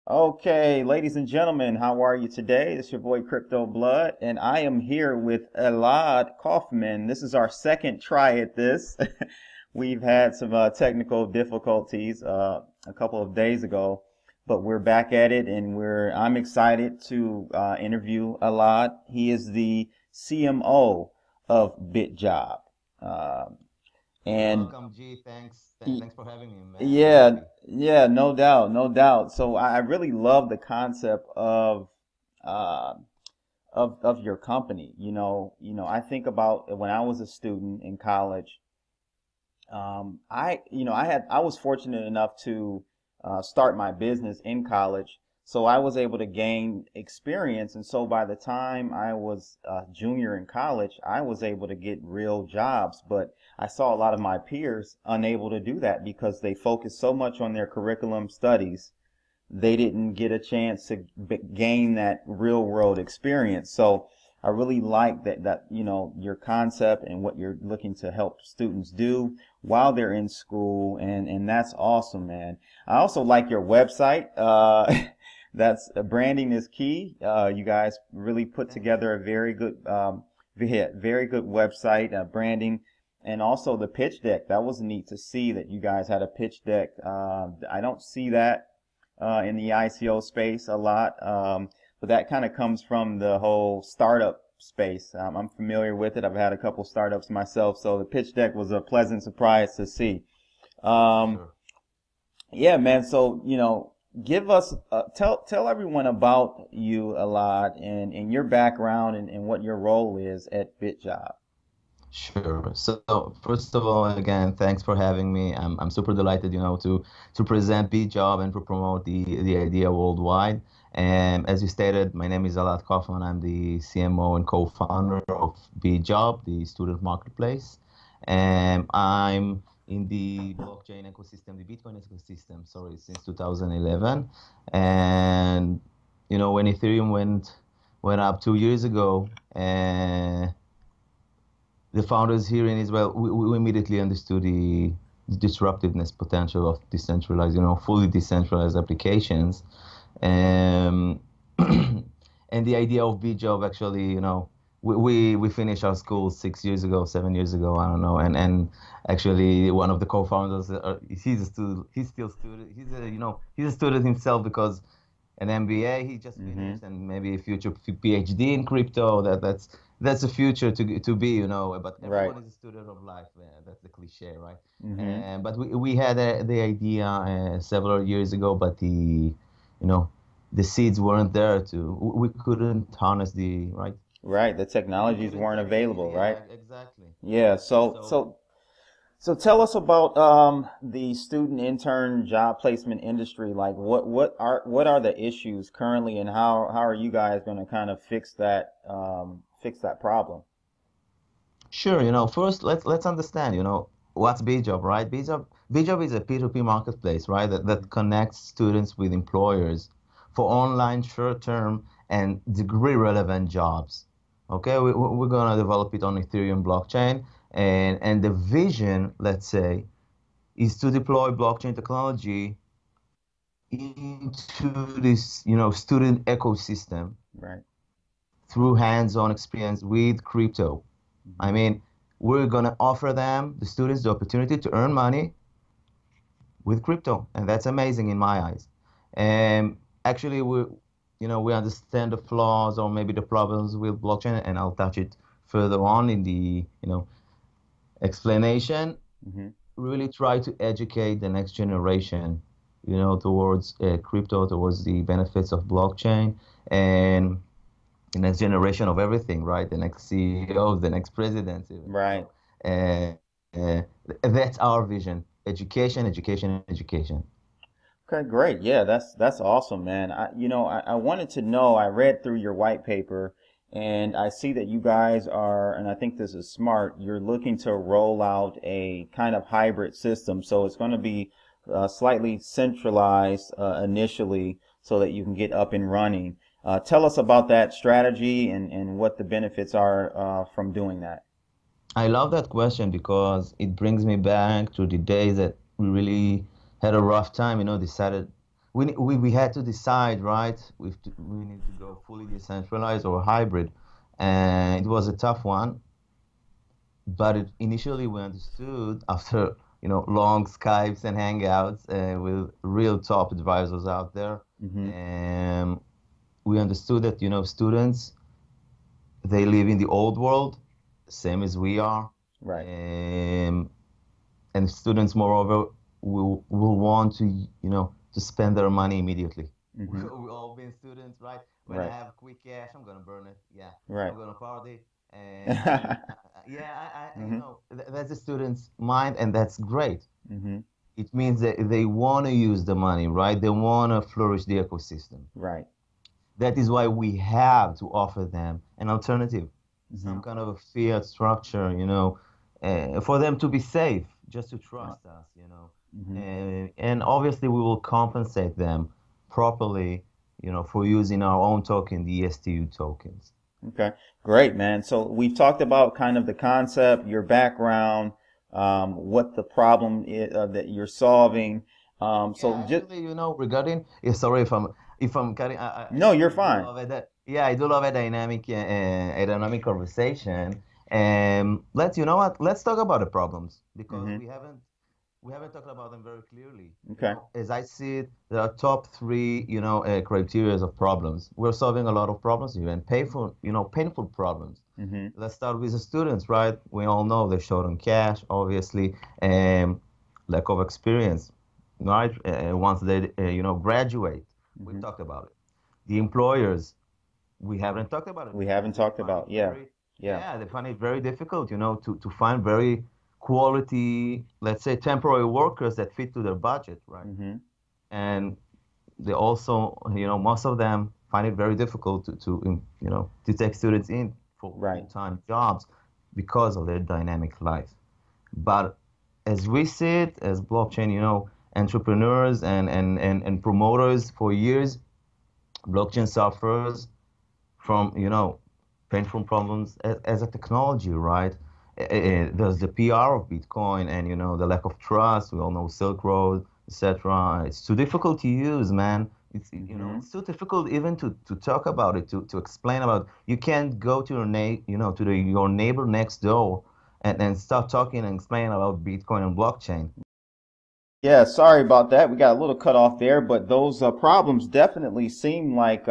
Okay, ladies and gentlemen, how are you today? It's your boy Crypto Blood, and I am here with Elad Kofman. This is our second try at this. We've had some technical difficulties a couple of days ago, but we're back at it, and I'm excited to interview Elad. He is the CMO of BitJob. Uh, You're and welcome, G. Thanks. y- Thanks for having me, man. I'm yeah, happy. yeah, no doubt, no doubt. So I really love the concept uh, of your company. I think about when I was a student in college. I was fortunate enough to start my business in college, so I was able to gain experience. And so by the time I was a junior in college, I was able to get real jobs. But I saw a lot of my peers unable to do that because they focused so much on their curriculum studies they didn't get a chance to gain that real world experience. So I really like that your concept and what you're looking to help students do while they're in school, and that's awesome, man. I also like your website. That's branding is key. You guys really put Thank you. together a very good website, branding. And also the pitch deck. That was neat to see that you guys had a pitch deck. I don't see that in the ICO space a lot. But that kind of comes from the whole startup space. I'm familiar with it. I've had a couple startups myself, so the pitch deck was a pleasant surprise to see. Um, Sure. yeah, man. So, give us tell everyone about you a lot and your background and what your role is at BitJob. Sure. So first of all, again, thanks for having me. I'm super delighted, to present B-Job and to promote the idea worldwide. And as you stated, my name is Elad Kofman. I'm the CMO and co-founder of B-Job, the student marketplace. And I'm in the blockchain ecosystem, the Bitcoin ecosystem, sorry, since 2011. And when Ethereum went up 2 years ago, and the founders here in Israel, we immediately understood the disruptiveness potential of decentralized, fully decentralized applications. Um, and the idea of BJob actually, we finished our school 6 years ago, 7 years ago, I don't know. And actually one of the co-founders, he's a student, he's still student, he's a student himself because an MBA he just Mm-hmm. finished, and maybe a future PhD in crypto. That's the future to be, But Right. everyone is a student of life. That's the cliche, right? Mm-hmm. But we had the idea several years ago, but the seeds weren't there we couldn't harness the right. Right. The We technologies couldn't weren't tap the available, right? yeah, exactly. Yeah. So So so So tell us about the student intern job placement industry. Like what are the issues currently, and how are you guys going to kind of fix that problem? sure, first let's understand, what's BJob, right? BJob is a P2P marketplace, right? That connects students with employers for online short-term and degree relevant jobs. Okay, we're gonna develop it on Ethereum blockchain, and the vision, let's say, is to deploy blockchain technology into this, student ecosystem Right. through hands-on experience with crypto. I Hmm. mean, we're gonna offer them, the students, the opportunity to earn money with crypto, and that's amazing in my eyes. And actually, we understand the flaws or maybe the problems with blockchain, and I'll touch it further on in the, explanation. Hmm. Really try to educate the next generation, towards crypto, towards the benefits of blockchain, and the next generation of everything, right? The next CEOs, the next presidents, even. Right. So uh, uh, that's our vision: education, education, education. Okay, great. Yeah, that's awesome, man. I wanted to know, I read through your white paper and I see that you guys are, and I think this is smart, you're looking to roll out a kind of hybrid system. So it's going to be slightly centralized initially so that you can get up and running. Tell us about that strategy and what the benefits are from doing that. I love that question because it brings me back to the days that we really had a rough time. Decided we had to decide, right? We need to go fully decentralized or hybrid, and it was a tough one. But initially, we understood after long Skypes and Hangouts with real top advisors out there, Mm-hmm. and we understood that students, they live in the old world, same as we are, Right. and students, moreover, will want to spend their money immediately. Mm-hmm. We all been students, right? When I Right. have quick cash, I'm gonna burn it. Yeah, Right. I'm gonna party, and yeah, Mm-hmm. that's the student's mind, and that's great. Mm-hmm. It means that they want to use the money, right? They want to flourish the ecosystem. Right. That is why we have to offer them an alternative, Mm-hmm. some kind of a fiat structure, for them to be safe, just to Right. trust us. Mm-hmm. And obviously we will compensate them properly, for using our own token, the STU tokens. Okay, great, man. So we've talked about kind of the concept, your background, what the problem is that you're solving. Yeah, So just actually, regarding, yeah, sorry if I'm cutting. no, you're I do fine. love it. Yeah, I do love a dynamic conversation. And you know what? Let's talk about the problems because Mm-hmm. we haven't talked about them very clearly. Okay. As I see it, there are top three, criteria of problems. We're solving a lot of problems here and painful problems. Mm-hmm. Let's start with the students, right? We all know they're short on cash, obviously, and lack of experience, right? Once they, graduate, we've Mm-hmm. talked about it. The employers, we haven't talked about it We because haven't they talked find it about, yeah, yeah. they find it very difficult, to find very quality, let's say, temporary workers that fit to their budget, right? Mm-hmm. And they also, most of them find it very difficult to take students in for Right. full-time jobs because of their dynamic life. But as we see it as blockchain, entrepreneurs and promoters for years, blockchain suffers from, painful problems as a technology, right? There's the PR of Bitcoin and, the lack of trust. We all know Silk Road, etc. It's too difficult to use, man. It's, Mm-hmm. it's too difficult even to talk about it, to explain about. You can't go to your neighbor next door and start talking and explaining about Bitcoin and blockchain. Yeah, sorry about that. We got a little cut off there, but those problems definitely seem like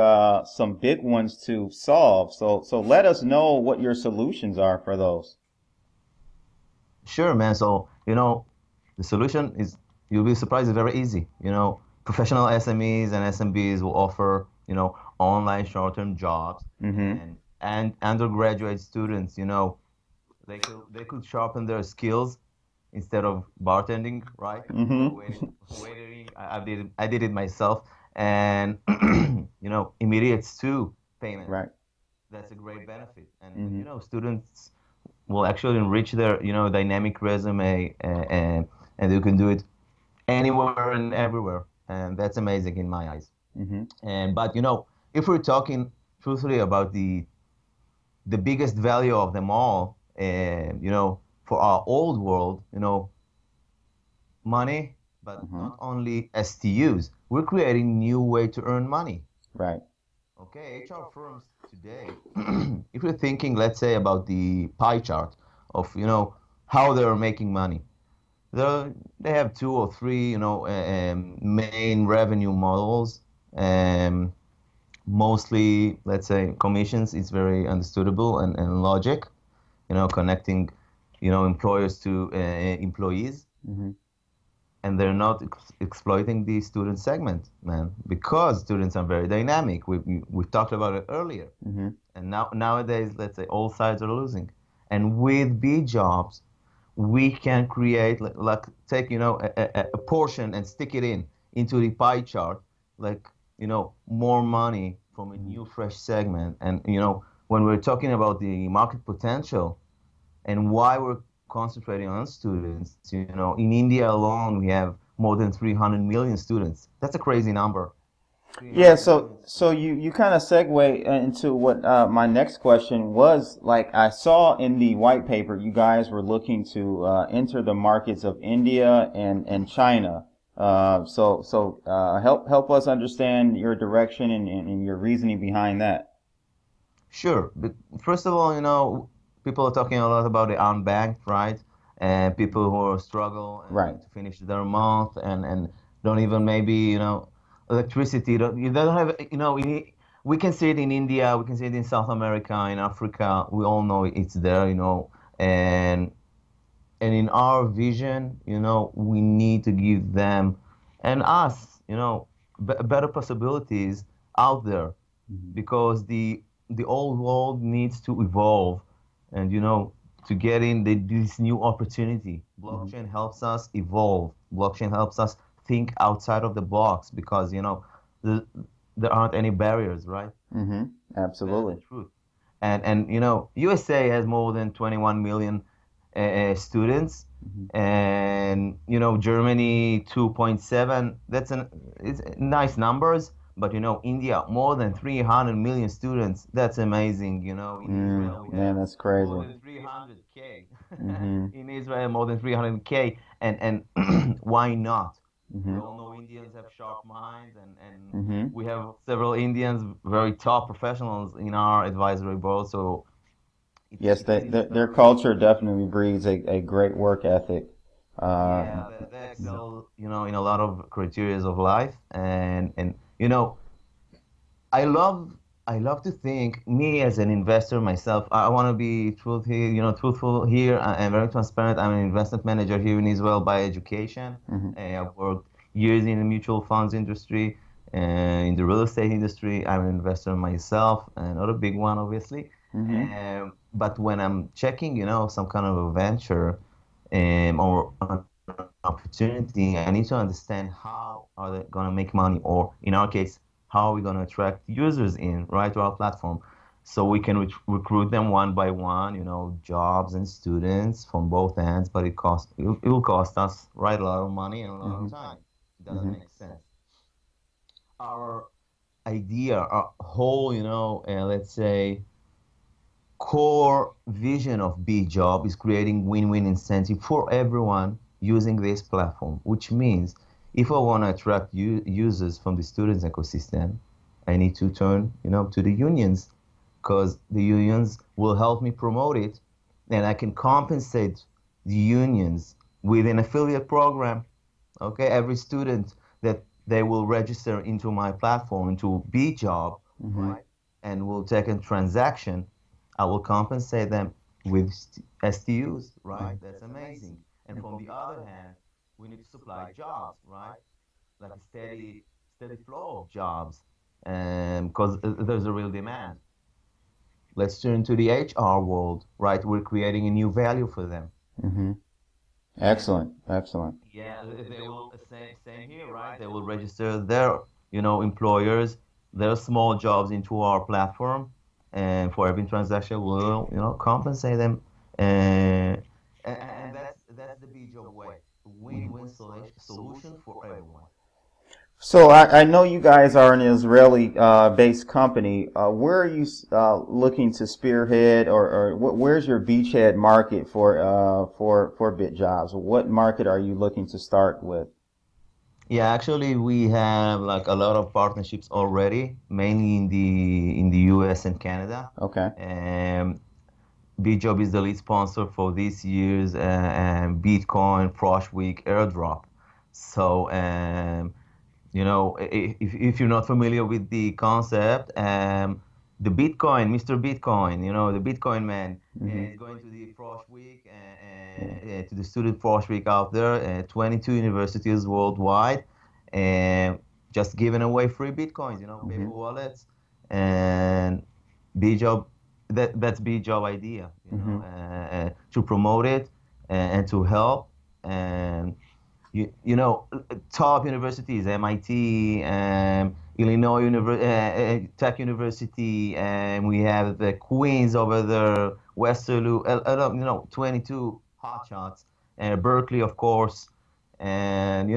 some big ones to solve. So let us know what your solutions are for those. Sure, man. So, the solution is, you'll be surprised, it's very easy. Professional SMEs and SMBs will offer, online short-term jobs, Mm-hmm. and undergraduate students, they could sharpen their skills instead of bartending, right? Or Mm-hmm. waitering. I did it myself, and immediate too payment. Right. That's a great benefit, and Mm-hmm. students will actually enrich their dynamic resume, and you can do it anywhere and everywhere, and that's amazing in my eyes. Mm-hmm. And but if we're talking truthfully about the biggest value of them all, for our old world, money, but Mm-hmm. not only STUs, we're creating new way to earn money. Right. Okay, HR firms today, if you're thinking, let's say, about the pie chart of, how they're making money, they have two or three, main revenue models. Um, Mostly, let's say, commissions is very understandable and logic, connecting, employers to employees, Mm-hmm. and they're not exploiting the student segment, man, because students are very dynamic. We've talked about it earlier, Mm-hmm. and nowadays, let's say, all sides are losing. And with B jobs, we can create, like take, a portion and stick it into the pie chart, like, more money from a new fresh segment. And when we're talking about the market potential and why we're concentrating on students, in India alone, we have more than 300 million students. That's a crazy number. Yeah, 300 so million so students. you kind of segue into what my next question was. Like I saw in the white paper, you guys were looking to enter the markets of India and China. Help us understand your direction and your reasoning behind that. Sure. But first of all, people are talking a lot about the unbanked, right? And people who struggle Right. to finish their month and don't even maybe, electricity. You don't have, we can see it in India, we can see it in South America, in Africa. We all know it's there, and in our vision, we need to give them and us, better possibilities out there Mhm. because the old world needs to evolve and to get in this new opportunity. Mhm. Blockchain helps us evolve. Blockchain helps us think outside of the box because the, there aren't any barriers, right? Mhm. That's the Absolutely. truth. And USA has more than 21 million students, Mhm. and Germany 2.7. It's nice numbers, but India more than 300 million students. That's amazing. In Israel we Man, have that's more crazy. than 300K. Mhm. In Israel more than 300K, and why not? We Mhm. all know Indians have sharp minds, and Mhm. we have several Indians, very top professionals in our advisory board. So Yes, it's even their better. culture definitely breeds a great work ethic. Uh, Yeah, they excel, in a lot of criteria of life, and I love I love to think me as an investor myself. I want to be truthful here and very transparent. I'm an investment manager here in Israel by education. mhm. I've worked years in the mutual funds industry and in the real estate industry. I'm an investor myself, not a big one, obviously. Mhm. But when I'm checking, some kind of a venture or an opportunity, I need to understand how are they going to make money, or in our case, how are we going to attract users in, right, to our platform so we can recruit them one by one, jobs and students from both ends, but it will cost us, right, a lot of money and a lot of Mhm. time. It doesn't Mhm. make sense. Our idea, our whole, let's say, core vision of B-Job is creating win-win incentive for everyone using this platform, which means if I want to attract users from the students ecosystem, I need to turn, to the unions because the unions will help me promote it, and I can compensate the unions with an affiliate program. Okay, every student that they will register into my platform, into B-Job, Mhm. right, and will take a transaction, I will compensate them with STUs, right? That's amazing. And from the other hand, we need to supply jobs, right? Like a steady flow of jobs, because there's a real demand. Let's turn to the HR world, right? We're creating a new value for them. Mhm. And Excellent. Excellent. yeah, they will same here, right? They will register their, employers, their small jobs into our platform, and for every transaction, we'll, compensate them, and that's the B job way, win-win solution for everyone. So I know you guys are an Israeli based company. Where are you looking to spearhead, or where's your beachhead market for BitJobs? What market are you looking to start with? Yeah, actually, we have like a lot of partnerships already, mainly in the US and Canada. Okay. Um, BJob is the lead sponsor for this year's Bitcoin Frosh Week airdrop. So, if you're not familiar with the concept, the Bitcoin, Mr. Bitcoin, the Bitcoin man, Hmm. is going to the Frosh Week, to the student Frosh Week out there, 22 universities worldwide, and just giving away free Bitcoins, paper Hmm. wallets, and BJob, that's BJob idea, Hmm. to promote it and to help. And top universities, MIT, Illinois Tech University, and we have the Queens over there, Westerlo, 22 hotshots, and Berkeley, of course, and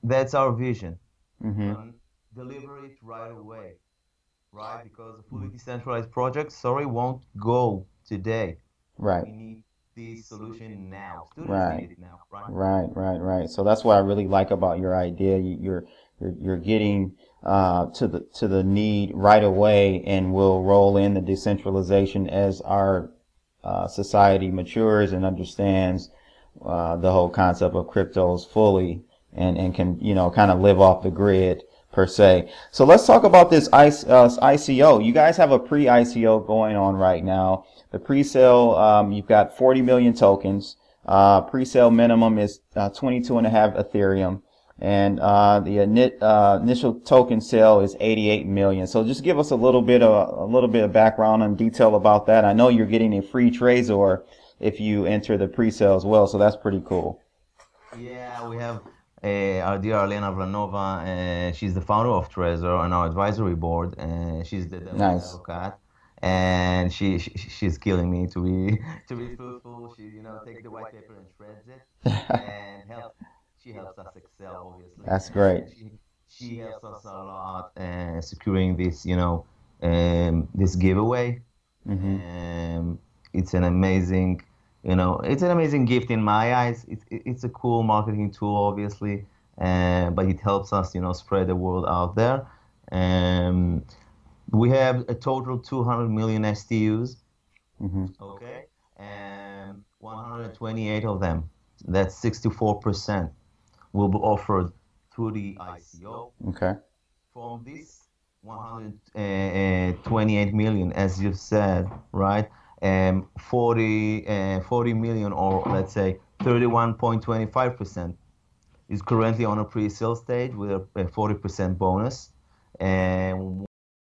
that's our vision. We're Hmm. gonna deliver it right away, right? Because a fully decentralized project, sorry, won't go today. Right. We need this solution now. Students need Right. it now, right? Right. So that's what I really like about your idea. You're getting to the need right away, and we'll roll in the decentralization as our society matures and understands the whole concept of cryptos fully, and can, kind of live off the grid per se. So let's talk about this ICO. You guys have a pre-ICO going on right now. The pre-sale, you've got 40 million tokens. Pre-sale minimum is 22 and a half Ethereum, and the initial token sale is 88 million. So just give us a little bit of background and detail about that. I know you're getting a free Trezor if you enter the pre-sale as well, so that's pretty cool. Yeah, we have our dear Elena Vlanova. She's the founder of Trezor on our advisory board, and she's the devil's Nice. advocate. And she's killing me to be to be truthful. She take the white paper and shreds it, and she helps us excel obviously, That's great. and she helps us a lot securing this this giveaway. Hmm. It's an amazing, it's an amazing gift in my eyes. It's a cool marketing tool, obviously, but it helps us, spread the word out there. Um, we have a total 200 million STUs, Hmm. okay, and 128 of them, that's 64%, will be offered through the ICO. Okay. From this 128 million, as you said, right? 40 million, or let's say 31.25%, is currently on a pre-sale stage with a 40% bonus. And